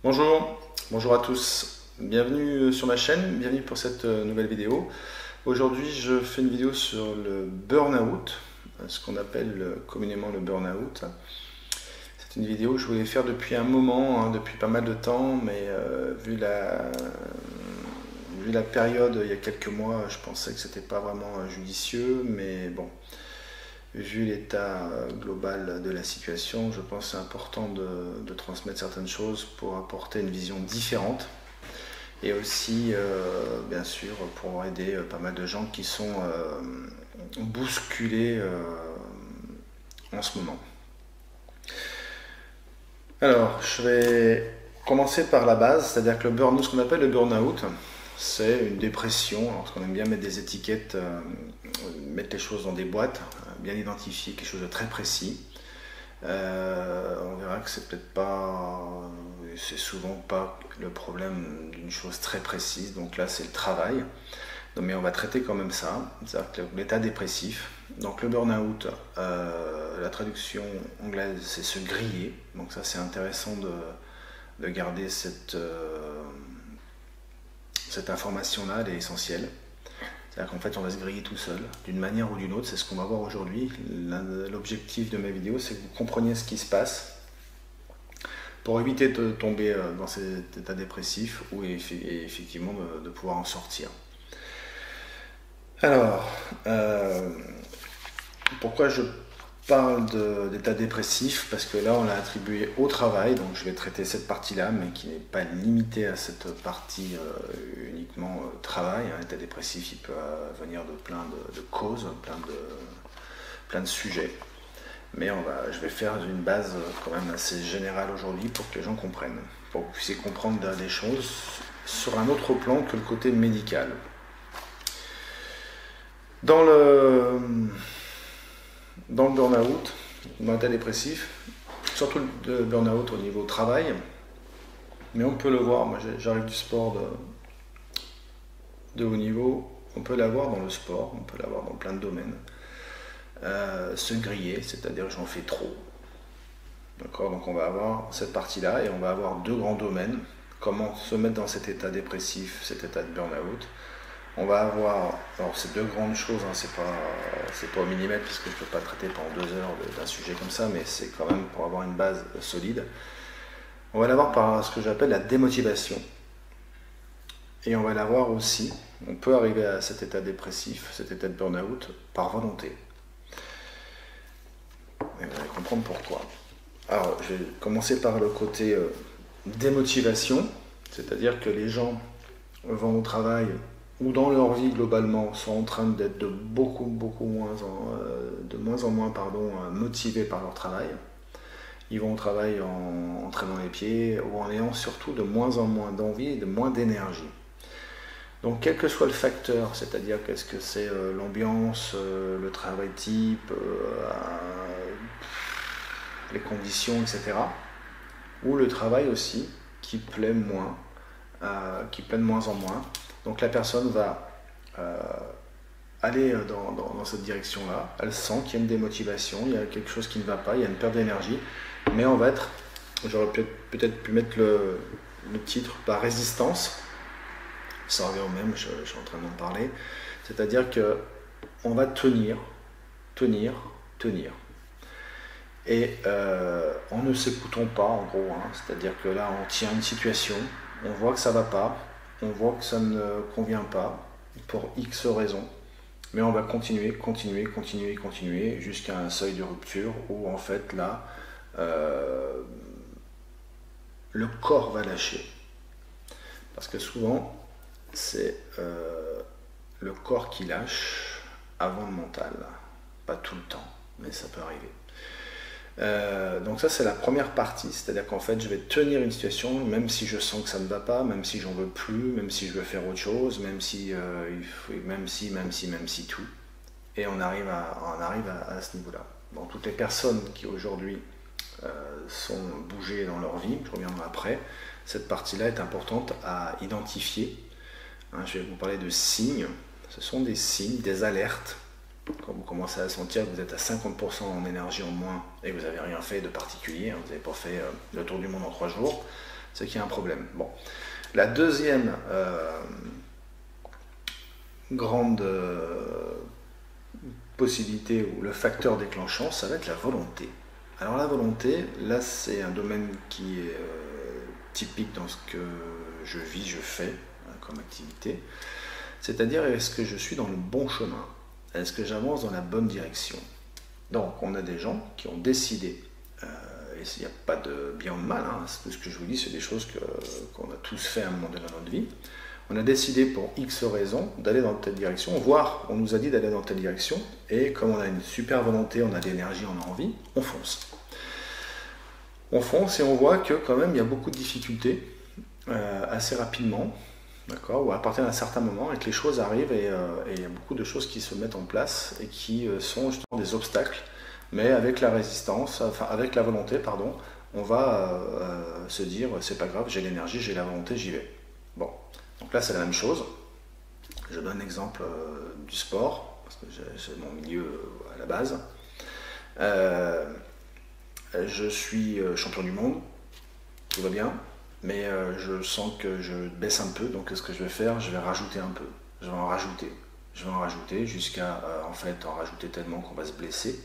Bonjour à tous, bienvenue sur ma chaîne, bienvenue pour cette nouvelle vidéo. Aujourd'hui je fais une vidéo sur le burn-out, ce qu'on appelle communément le burn-out. C'est une vidéo que je voulais faire depuis un moment, depuis pas mal de temps, mais vu la période il y a quelques mois, je pensais que c'était pas vraiment judicieux, mais bon. Vu l'état global de la situation, je pense que c'est important de transmettre certaines choses pour apporter une vision différente et aussi, bien sûr, pour aider pas mal de gens qui sont bousculés en ce moment. Alors, je vais commencer par la base, c'est-à-dire que ce qu'on appelle le burn-out, c'est une dépression, alors qu'on aime bien mettre des étiquettes, mettre les choses dans des boîtes, bien identifier quelque chose de très précis. On verra que c'est peut-être pas, c'est souvent pas le problème d'une chose très précise, donc là c'est le travail. Mais on va traiter quand même ça, c'est-à-dire que l'état dépressif. Donc le burn-out, la traduction anglaise c'est se griller, donc ça c'est intéressant de garder cette information-là, elle est essentielle. C'est-à-dire qu'en fait, on va se griller tout seul, d'une manière ou d'une autre. C'est ce qu'on va voir aujourd'hui. L'objectif de mes vidéos, c'est que vous compreniez ce qui se passe pour éviter de tomber dans cet état dépressif ou effectivement de pouvoir en sortir. Alors, pourquoi je parle d'état dépressif? Parce que là, on l'a attribué au travail, donc je vais traiter cette partie-là, mais qui n'est pas limitée à cette partie uniquement travail. Un état dépressif, il peut venir de plein de causes, plein de sujets. Mais je vais faire une base quand même assez générale aujourd'hui pour que les gens comprennent, pour que vous puissiez comprendre des choses sur un autre plan que le côté médical. Dans le burn-out, dans l'état dépressif, surtout le burn-out au niveau travail, mais on peut le voir, moi j'arrive du sport de haut niveau, on peut l'avoir dans le sport, on peut l'avoir dans plein de domaines. Se griller, c'est-à-dire j'en fais trop. D'accord, donc on va avoir cette partie-là et on va avoir deux grands domaines. Comment se mettre dans cet état dépressif, cet état de burn-out. On va avoir, alors c'est deux grandes choses, c'est pas au millimètre puisque je ne peux pas traiter pendant 2 heures d'un sujet comme ça, mais c'est quand même pour avoir une base solide. On va l'avoir par ce que j'appelle la démotivation. Et on va l'avoir aussi, on peut arriver à cet état dépressif, cet état de burn-out, par volonté. Et vous allez comprendre pourquoi. Alors, je vais commencer par le côté démotivation, c'est-à-dire que les gens vont au travail ou dans leur vie globalement sont en train d'être de moins en moins motivés par leur travail. Ils vont au travail en traînant les pieds ou en ayant surtout de moins en moins d'envie et de moins d'énergie. Donc quel que soit le facteur, c'est-à-dire qu'est-ce que c'est l'ambiance, le travail type, les conditions, etc. Ou le travail aussi qui plaît de moins en moins. Donc la personne va aller dans cette direction-là, elle sent qu'il y a une démotivation, il y a quelque chose qui ne va pas, il y a une perte d'énergie, mais on va être, j'aurais peut-être pu mettre le titre par résistance, ça revient au même, je suis en train d'en parler, c'est-à-dire qu'on va tenir, et en ne s'écoutant pas en gros, c'est-à-dire que là on tient une situation, on voit que ça ne va pas, on voit que ça ne convient pas pour X raisons, mais on va continuer jusqu'à un seuil de rupture où en fait là le corps va lâcher, parce que souvent c'est le corps qui lâche avant le mental, pas tout le temps, mais ça peut arriver. Donc ça c'est la première partie, c'est-à-dire qu'en fait je vais tenir une situation même si je sens que ça ne va pas, même si j'en veux plus, même si je veux faire autre chose, même si tout, et on arrive à ce niveau-là. Bon, toutes les personnes qui aujourd'hui sont bougées dans leur vie, je reviendrai après, cette partie-là est importante à identifier. Je vais vous parler de signes, ce sont des signes, des alertes. Quand vous commencez à sentir que vous êtes à 50% en énergie en moins et que vous n'avez rien fait de particulier, vous n'avez pas fait le tour du monde en 3 jours, c'est qu'il y a un problème. Bon. La deuxième grande possibilité ou le facteur déclenchant, ça va être la volonté. Alors la volonté, là c'est un domaine qui est typique dans ce que je vis, je fais comme activité. C'est-à-dire, est-ce que je suis dans le bon chemin? Est-ce que j'avance dans la bonne direction? Donc on a des gens qui ont décidé, et il n'y a pas de bien ou de mal, hein, tout ce que je vous dis c'est des choses qu'on a tous fait à un moment donné dans notre vie. On a décidé pour X raisons d'aller dans telle direction, voire on nous a dit d'aller dans telle direction, et comme on a une super volonté, on a de l'énergie, on a envie, on fonce. On fonce et on voit que quand même il y a beaucoup de difficultés assez rapidement, d'accord, ou à partir d'un certain moment, et que les choses arrivent et il y a beaucoup de choses qui se mettent en place et qui sont justement des obstacles, mais avec la résistance, enfin avec la volonté, pardon, on va se dire c'est pas grave, j'ai l'énergie, j'ai la volonté, j'y vais. Bon. Donc là, c'est la même chose. Je donne l'exemple du sport, parce que c'est mon milieu à la base. Je suis champion du monde, tout va bien, mais je sens que je baisse un peu, donc ce que je vais faire, je vais rajouter un peu. Je vais en rajouter. Je vais en rajouter jusqu'à en fait en rajouter tellement qu'on va se blesser,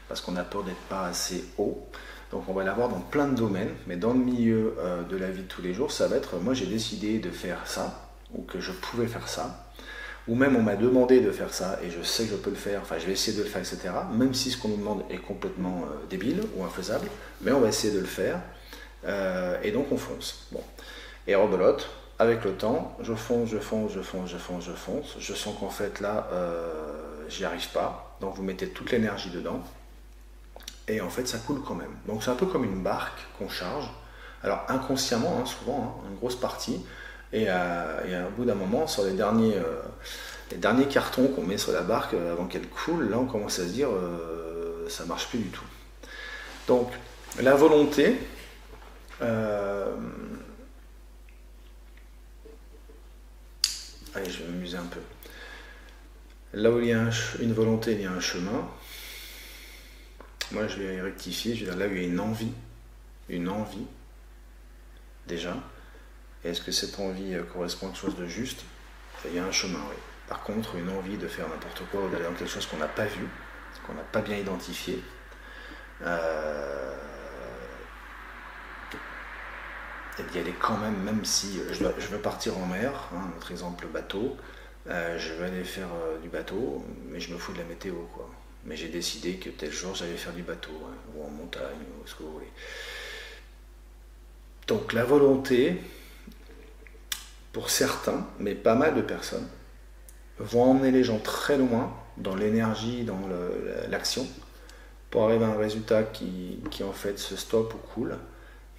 parce qu'on a peur d'être pas assez haut. Donc on va l'avoir dans plein de domaines, mais dans le milieu de la vie de tous les jours, ça va être, moi j'ai décidé de faire ça, ou que je pouvais faire ça, ou même on m'a demandé de faire ça, et je sais que je peux le faire, enfin je vais essayer de le faire, etc. Même si ce qu'on nous demande est complètement débile ou infaisable, mais on va essayer de le faire, et donc on fonce. Bon. Et rebelote, avec le temps, je fonce, je sens qu'en fait là, j'y arrive pas, donc vous mettez toute l'énergie dedans, et en fait ça coule quand même. Donc c'est un peu comme une barque qu'on charge, alors inconsciemment, hein, souvent, hein, une grosse partie, et au bout d'un moment, sur les derniers cartons qu'on met sur la barque avant qu'elle coule, là on commence à se dire ça marche plus du tout. Donc la volonté, allez, je vais m'amuser un peu. Là où il y a une volonté, il y a un chemin. Moi, je vais rectifier, je vais dire là où il y a une envie, déjà. Et est-ce que cette envie correspond à quelque chose de juste? Il y a un chemin, oui. Par contre, une envie de faire n'importe quoi ou d'aller dans quelque chose qu'on n'a pas vu, qu'on n'a pas bien identifié, et d'y aller quand même si je veux partir en mer, hein, notre exemple bateau, je vais aller faire du bateau, mais je me fous de la météo, quoi. Mais j'ai décidé que tel jour j'allais faire du bateau, hein, ou en montagne, ou ce que vous voulez. Donc la volonté, pour certains, mais pas mal de personnes, vont emmener les gens très loin dans l'énergie, dans l'action, pour arriver à un résultat qui en fait se stoppe ou coule.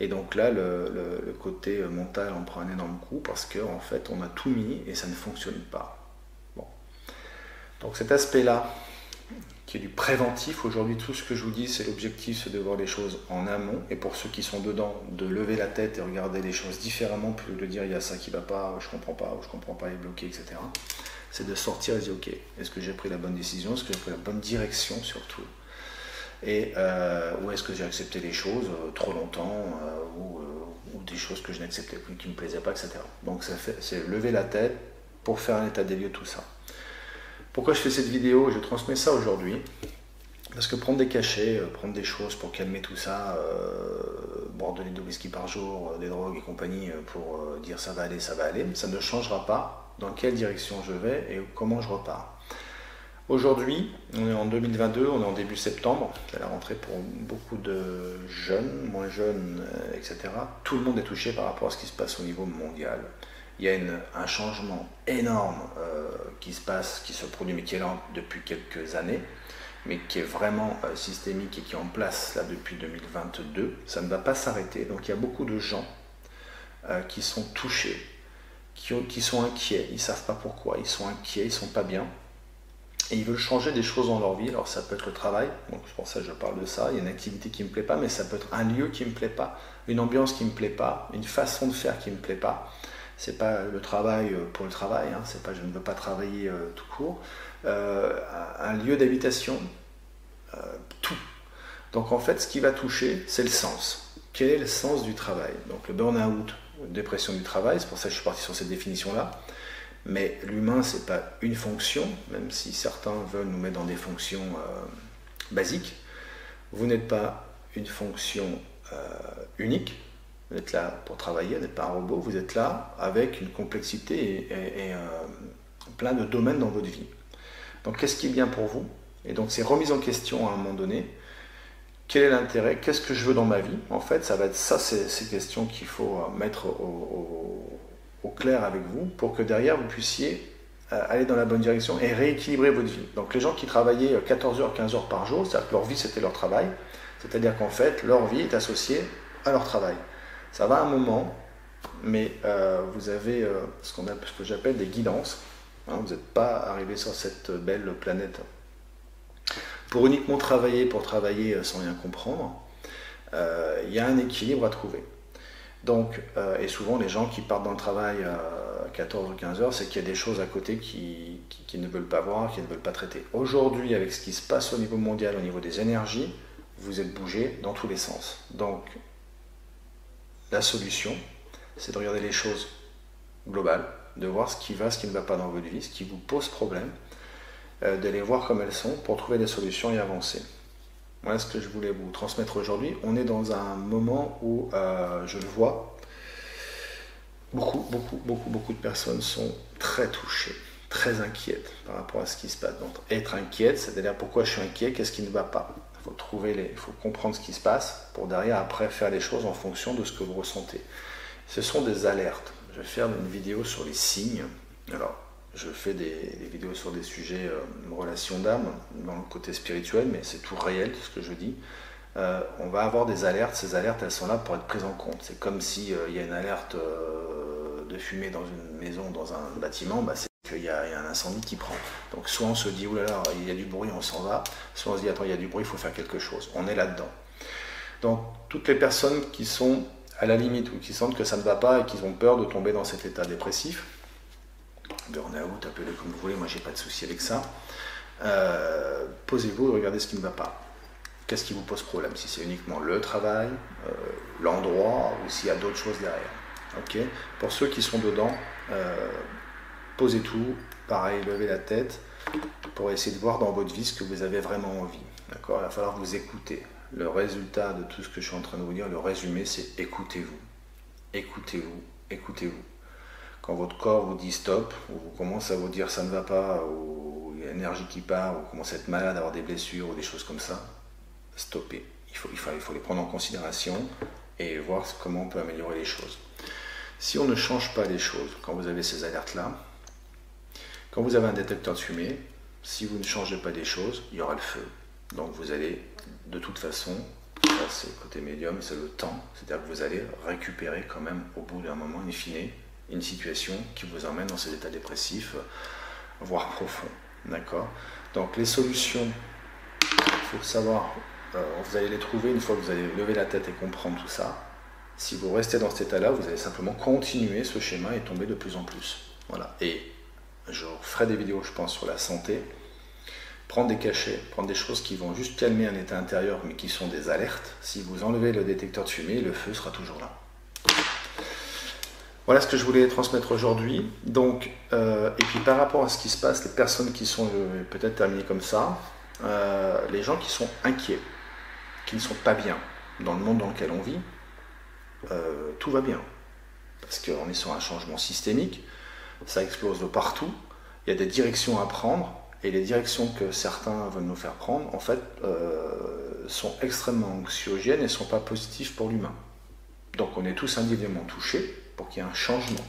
Et donc là, le côté mental en prend un énorme coup parce qu'en fait, on a tout mis et ça ne fonctionne pas. Bon. Donc cet aspect-là, qui est du préventif, aujourd'hui tout ce que je vous dis, c'est l'objectif, c'est de voir les choses en amont, et pour ceux qui sont dedans, de lever la tête et regarder les choses différemment, plutôt que de dire il y a ça qui va pas, ou je comprends pas, il est bloqué, etc. C'est de sortir et de dire ok, est-ce que j'ai pris la bonne décision, est-ce que j'ai pris la bonne direction surtout, et ou est-ce que j'ai accepté les choses trop longtemps, ou des choses que je n'acceptais plus, qui ne me plaisaient pas, etc. Donc c'est lever la tête pour faire un état des lieux de tout ça. Pourquoi je fais cette vidéo? Je transmets ça aujourd'hui parce que prendre des cachets, prendre des choses pour calmer tout ça, boire 2 litres de whisky par jour, des drogues et compagnie pour dire ça va aller, ça ne changera pas dans quelle direction je vais et comment je repars. Aujourd'hui, on est en 2022, on est en début septembre, c'est la rentrée pour beaucoup de jeunes, moins jeunes, etc. Tout le monde est touché par rapport à ce qui se passe au niveau mondial. Il y a un changement énorme qui se produit, mais qui est là depuis quelques années, mais qui est vraiment systémique et qui est en place là depuis 2022. Ça ne va pas s'arrêter. Donc il y a beaucoup de gens qui sont touchés, qui sont inquiets. Ils ne savent pas pourquoi. Ils sont inquiets, ils ne sont pas bien. Et ils veulent changer des choses dans leur vie. Alors ça peut être le travail, donc c'est pour ça que je parle de ça. Il y a une activité qui ne me plaît pas, mais ça peut être un lieu qui ne me plaît pas, une ambiance qui ne me plaît pas, une façon de faire qui ne me plaît pas. C'est pas le travail pour le travail, hein, c'est pas je ne veux pas travailler tout court. Un lieu d'habitation, tout. Donc en fait, ce qui va toucher, c'est le sens. Quel est le sens du travail? Donc le burn-out, dépression du travail, c'est pour ça que je suis parti sur cette définition-là. Mais l'humain, ce n'est pas une fonction, même si certains veulent nous mettre dans des fonctions basiques. Vous n'êtes pas une fonction unique. Vous êtes là pour travailler, vous n'êtes pas un robot. Vous êtes là avec une complexité et plein de domaines dans votre vie. Donc qu'est-ce qui est bien pour vous? Et donc c'est remise en question à un moment donné. Quel est l'intérêt? Qu'est-ce que je veux dans ma vie? En fait, ça va être ça, ces questions qu'il faut mettre au clair avec vous pour que derrière vous puissiez aller dans la bonne direction et rééquilibrer votre vie. Donc les gens qui travaillaient 14 heures, 15 heures par jour, c'est-à-dire que leur vie c'était leur travail, c'est-à-dire qu'en fait leur vie est associée à leur travail. Ça va un moment, mais vous avez ce que j'appelle des guidances. Hein, vous n'êtes pas arrivé sur cette belle planète pour uniquement travailler, pour travailler sans rien comprendre. Il y a un équilibre à trouver. Donc, et souvent les gens qui partent dans le travail à 14 ou 15 heures, c'est qu'il y a des choses à côté qui ne veulent pas voir, qui ne veulent pas traiter. Aujourd'hui, avec ce qui se passe au niveau mondial, au niveau des énergies, vous êtes bougé dans tous les sens. Donc, la solution, c'est de regarder les choses globales, de voir ce qui va, ce qui ne va pas dans votre vie, ce qui vous pose problème, de les voir comme elles sont pour trouver des solutions et avancer. Voilà ce que je voulais vous transmettre aujourd'hui. On est dans un moment où, je le vois, beaucoup de personnes sont très touchées, très inquiètes par rapport à ce qui se passe. Donc, être inquiète, c'est-à-dire pourquoi je suis inquiet, qu'est-ce qui ne va pas. Il faut comprendre ce qui se passe pour derrière après faire les choses en fonction de ce que vous ressentez. Ce sont des alertes. Je vais faire une vidéo sur les signes. Alors, je fais des vidéos sur des sujets relations d'âme, dans le côté spirituel, mais c'est tout réel, tout ce que je dis. On va avoir des alertes. Ces alertes, elles sont là pour être prises en compte. C'est comme s'il y a une alerte de fumée dans une maison, dans un bâtiment, c'est qu'il y a un incendie qui prend. Donc soit on se dit, oulala, il y a du bruit, on s'en va, soit on se dit, attends, il y a du bruit, il faut faire quelque chose. On est là-dedans. Donc, toutes les personnes qui sont à la limite ou qui sentent que ça ne va pas et qui ont peur de tomber dans cet état dépressif, burn-out, appelez-le comme vous voulez, moi j'ai pas de souci avec ça, posez-vous et regardez ce qui ne va pas. Qu'est-ce qui vous pose problème? Si c'est uniquement le travail, l'endroit, ou s'il y a d'autres choses derrière. Okay. Pour ceux qui sont dedans, posez tout, pareil, levez la tête, pour essayer de voir dans votre vie ce que vous avez vraiment envie. D'accord? Il va falloir vous écouter. Le résultat de tout ce que je suis en train de vous dire, le résumé, c'est écoutez-vous. Écoutez-vous, écoutez-vous. Quand votre corps vous dit stop, ou vous commence à vous dire ça ne va pas, ou il y a l'énergie qui part, ou vous commencez à être malade, avoir des blessures, ou des choses comme ça, stoppez. Il faut les prendre en considération et voir comment on peut améliorer les choses. Si on ne change pas les choses, quand vous avez ces alertes-là, quand vous avez un détecteur de fumée, si vous ne changez pas les choses, il y aura le feu. Donc vous allez, de toute façon, c'est le côté médium, c'est le temps, c'est-à-dire que vous allez récupérer quand même au bout d'un moment, in fine, une situation qui vous emmène dans ces états dépressifs, voire profonds. D'accord? Donc les solutions, il faut savoir, vous allez les trouver une fois que vous allez lever la tête et comprendre tout ça. Si vous restez dans cet état-là, vous allez simplement continuer ce schéma et tomber de plus en plus. Voilà. Et je ferai des vidéos, je pense, sur la santé. Prendre des cachets, prendre des choses qui vont juste calmer un état intérieur, mais qui sont des alertes. Si vous enlevez le détecteur de fumée, le feu sera toujours là. Voilà ce que je voulais transmettre aujourd'hui. Donc, et puis par rapport à ce qui se passe, les personnes qui sont peut-être terminées comme ça, les gens qui sont inquiets, qui ne sont pas bien dans le monde dans lequel on vit, tout va bien. Parce qu'on est sur un changement systémique, ça explose de partout, il y a des directions à prendre, et les directions que certains veulent nous faire prendre, en fait, sont extrêmement anxiogènes et ne sont pas positives pour l'humain. Donc on est tous individuellement touchés pour qu'il y ait un changement.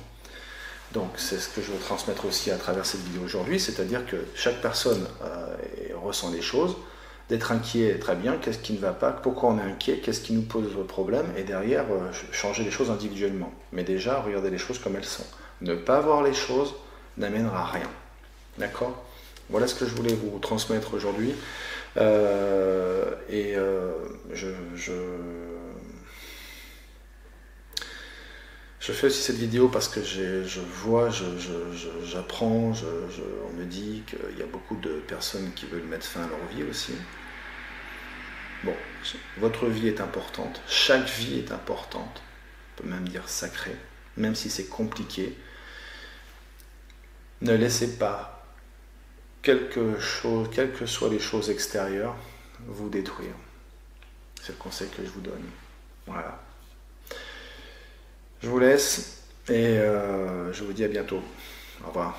Donc c'est ce que je veux transmettre aussi à travers cette vidéo aujourd'hui, c'est-à-dire que chaque personne ressent les choses, d'être inquiet, très bien, qu'est-ce qui ne va pas, pourquoi on est inquiet, qu'est-ce qui nous pose problème, et derrière, changer les choses individuellement. Mais déjà, regardez les choses comme elles sont. Ne pas voir les choses n'amènera à rien. D'accord? Voilà ce que je voulais vous transmettre aujourd'hui. Je fais aussi cette vidéo parce que j'apprends, on me dit qu'il y a beaucoup de personnes qui veulent mettre fin à leur vie aussi. Bon, Votre vie est importante. Chaque vie est importante. On peut même dire sacrée, même si c'est compliqué. Ne laissez pas quelque chose, quelles que soient les choses extérieures, vous détruire. C'est le conseil que je vous donne. Voilà. Je vous laisse et je vous dis à bientôt. Au revoir.